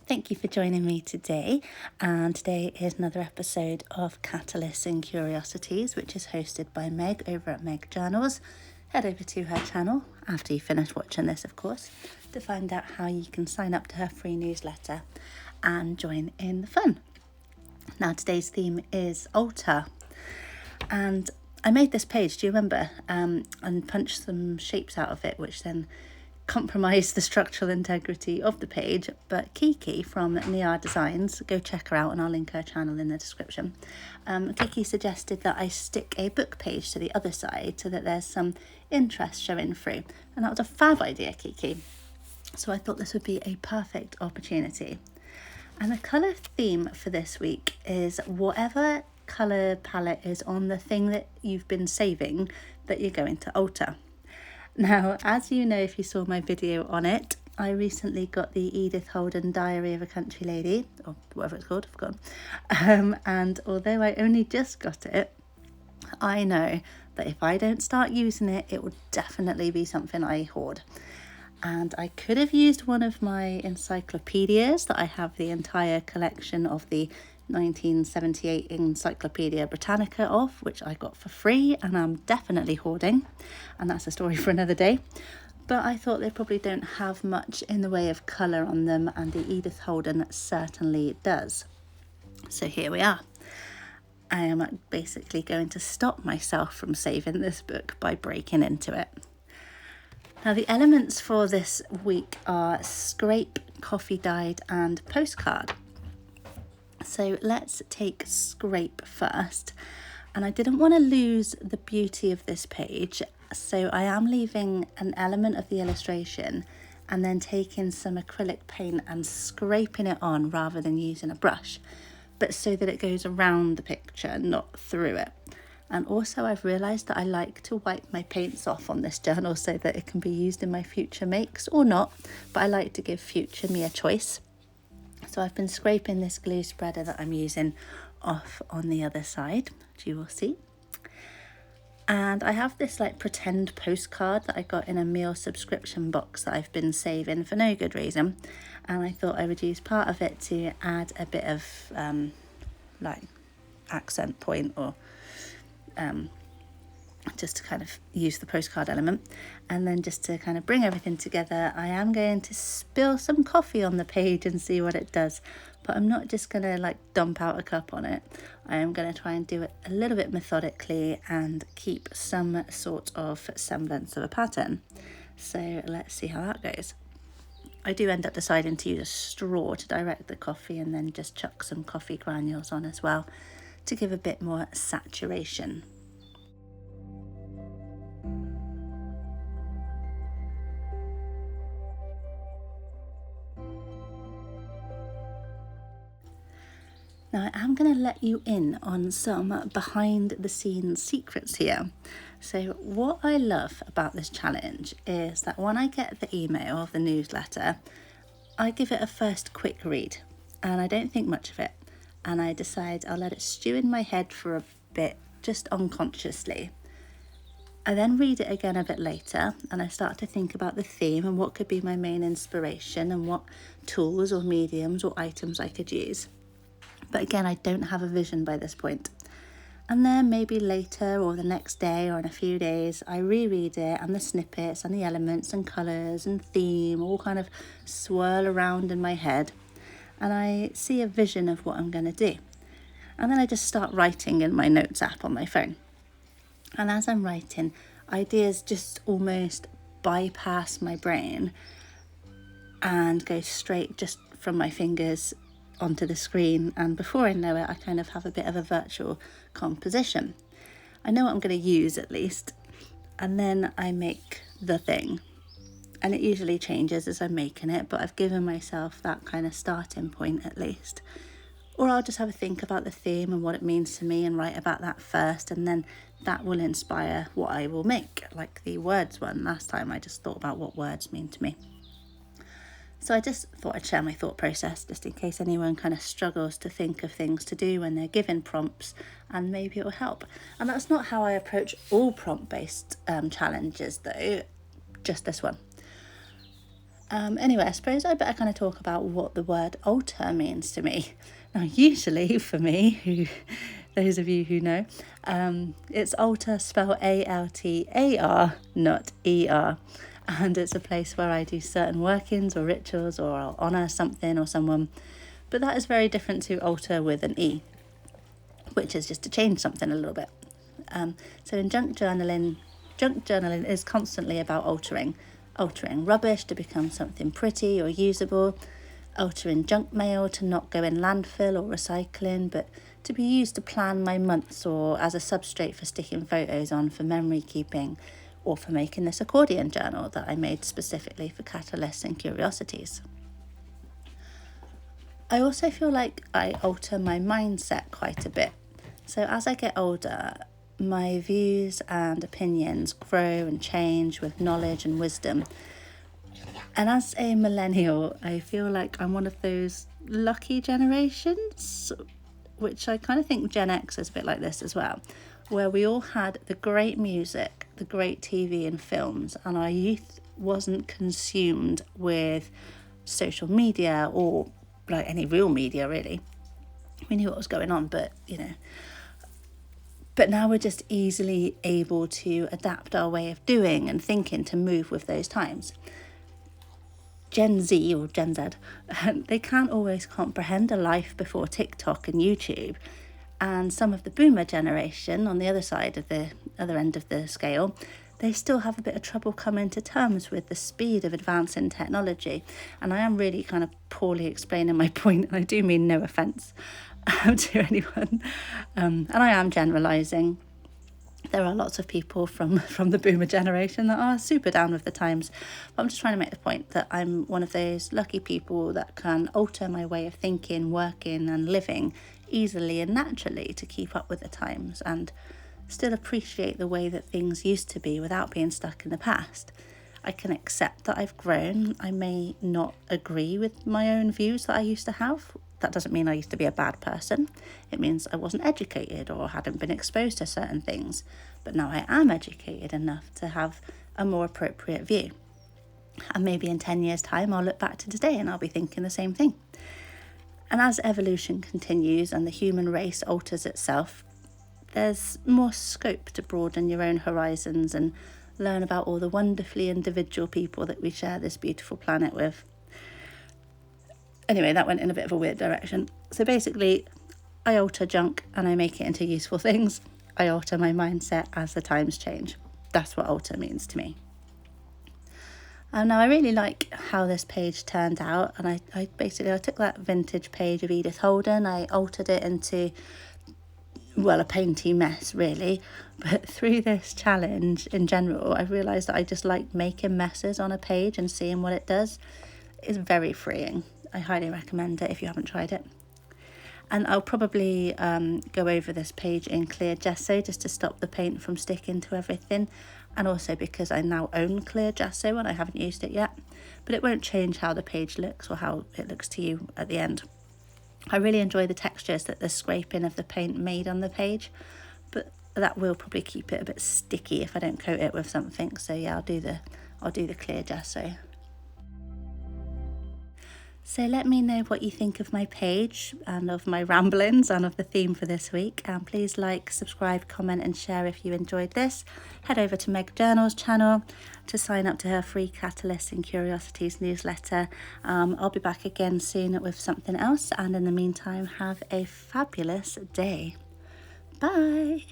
Thank you for joining me today, and today is another episode of Catalysts and Curiosities, which is hosted by Meg over at Meg Journals. Head over to her channel after you finish watching this, of course, to find out how you can sign up to her free newsletter and join in the fun. Now, today's theme is altar, and I made this page, do you remember, and punched some shapes out of it, which then compromise the structural integrity of the page, but Kiki from Nia Designs, go check her out and I'll link her channel in the description. Kiki suggested that I stick a book page to the other side so that there's some interest showing through, and that was a fab idea, Kiki. So I thought this would be a perfect opportunity. And the colour theme for this week is whatever colour palette is on the thing that you've been saving that you're going to alter. Now, as you know, if you saw my video on it, I recently got the Edith Holden Diary of a Country Lady, or whatever it's called, I've forgotten. And although I only just got it, I know that if I don't start using it, it will definitely be something I hoard. And I could have used one of my encyclopedias that I have the entire collection of the 1978 Encyclopedia Britannica of, which I got for free and I'm definitely hoarding, and that's a story for another day. But I thought they probably don't have much in the way of colour on them, and the Edith Holden certainly does. So here we are. I am basically going to stop myself from saving this book by breaking into it. Now, the elements for this week are scrape, coffee dyed and postcard. So let's take scrape first, and I didn't want to lose the beauty of this page, so I am leaving an element of the illustration and then taking some acrylic paint and scraping it on rather than using a brush, but so that it goes around the picture, not through it. And also I've realised that I like to wipe my paints off on this journal so that it can be used in my future makes or not, but I like to give future me a choice. So I've been scraping this glue spreader that I'm using off on the other side, which you will see. And I have this like pretend postcard that I got in a meal subscription box that I've been saving for no good reason. And I thought I would use part of it to add a bit of like accent point, or just to kind of use the postcard element. And then just to kind of bring everything together, I am going to spill some coffee on the page and see what it does. But I'm not just going to like dump out a cup on it. I am going to try and do it a little bit methodically and keep some sort of semblance of a pattern. So let's see how that goes. I do end up deciding to use a straw to direct the coffee and then just chuck some coffee granules on as well to give a bit more saturation. Now I am going to let you in on some behind the scenes secrets here. So what I love about this challenge is that when I get the email of the newsletter, I give it a first quick read and I don't think much of it. And I decide I'll let it stew in my head for a bit, just unconsciously. I then read it again a bit later and I start to think about the theme and what could be my main inspiration and what tools or mediums or items I could use. But again, I don't have a vision by this point. And then maybe later or the next day or in a few days, I reread it and the snippets and the elements and colours and theme all kind of swirl around in my head. And I see a vision of what I'm going to do. And then I just start writing in my notes app on my phone. And as I'm writing, ideas just almost bypass my brain and go straight just from my fingers onto the screen, and before I know it, I kind of have a bit of a virtual composition. I know what I'm going to use at least, and then I make the thing, and it usually changes as I'm making it, but I've given myself that kind of starting point at least. Or I'll just have a think about the theme and what it means to me and write about that first, and then that will inspire what I will make, like the words one. Last time I just thought about what words mean to me. So I just thought I'd share my thought process just in case anyone kind of struggles to think of things to do when they're given prompts, and maybe it will help. And that's not how I approach all prompt-based challenges though, just this one. Anyway, I suppose I better kind of talk about what the word alter means to me. Now, usually for me, those of you who know, it's altar spelled Altar, not ER. And it's a place where I do certain workings or rituals, or I'll honour something or someone. But that is very different to alter with an E, which is just to change something a little bit. So in junk journaling is constantly about altering rubbish to become something pretty or usable, altering junk mail to not go in landfill or recycling, but to be used to plan my months or as a substrate for sticking photos on for memory keeping, or for making this accordion journal that I made specifically for Catalysts and Curiosities. I also feel like I alter my mindset quite a bit. So as I get older, my views and opinions grow and change with knowledge and wisdom. And as a millennial, I feel like I'm one of those lucky generations, which I kind of think Gen X is a bit like this as well, where we all had the great music, the great TV and films, and our youth wasn't consumed with social media or like any real media really. We knew what was going on, but now we're just easily able to adapt our way of doing and thinking to move with those times. Gen Z or Gen Z, they can't always comprehend a life before TikTok and YouTube. And some of the boomer generation on the other side of the other end of the scale, they still have a bit of trouble coming to terms with the speed of advancing technology. And I am really kind of poorly explaining my point, and I do mean no offence to anyone. And I am generalising. There are lots of people from the boomer generation that are super down with the times. But I'm just trying to make the point that I'm one of those lucky people that can alter my way of thinking, working and living easily and naturally to keep up with the times and still appreciate the way that things used to be without being stuck in the past. I can accept that I've grown. I may not agree with my own views that I used to have. That doesn't mean I used to be a bad person. It means I wasn't educated or hadn't been exposed to certain things. But now I am educated enough to have a more appropriate view. And maybe in 10 years' time, I'll look back to today and I'll be thinking the same thing. And as evolution continues and the human race alters itself, there's more scope to broaden your own horizons and learn about all the wonderfully individual people that we share this beautiful planet with. Anyway, that went in a bit of a weird direction. So basically, I alter junk and I make it into useful things. I alter my mindset as the times change. That's what alter means to me. Now, I really like how this page turned out, and I took that vintage page of Edith Holden, I altered it into, well, a painty mess, really. But through this challenge in general, I realised that I just like making messes on a page and seeing what it does. It's very freeing. I highly recommend it if you haven't tried it. And I'll probably go over this page in clear gesso just to stop the paint from sticking to everything, and also because I now own clear gesso and I haven't used it yet, but it won't change how the page looks or how it looks to you at the end. I really enjoy the textures that the scraping of the paint made on the page, but that will probably keep it a bit sticky if I don't coat it with something. So yeah, I'll do the clear gesso. So let me know what you think of my page and of my ramblings and of the theme for this week. And please like, subscribe, comment and share if you enjoyed this. Head over to Meg Journal's channel to sign up to her free Catalysts and Curiosities newsletter. I'll be back again soon with something else. And in the meantime, have a fabulous day. Bye.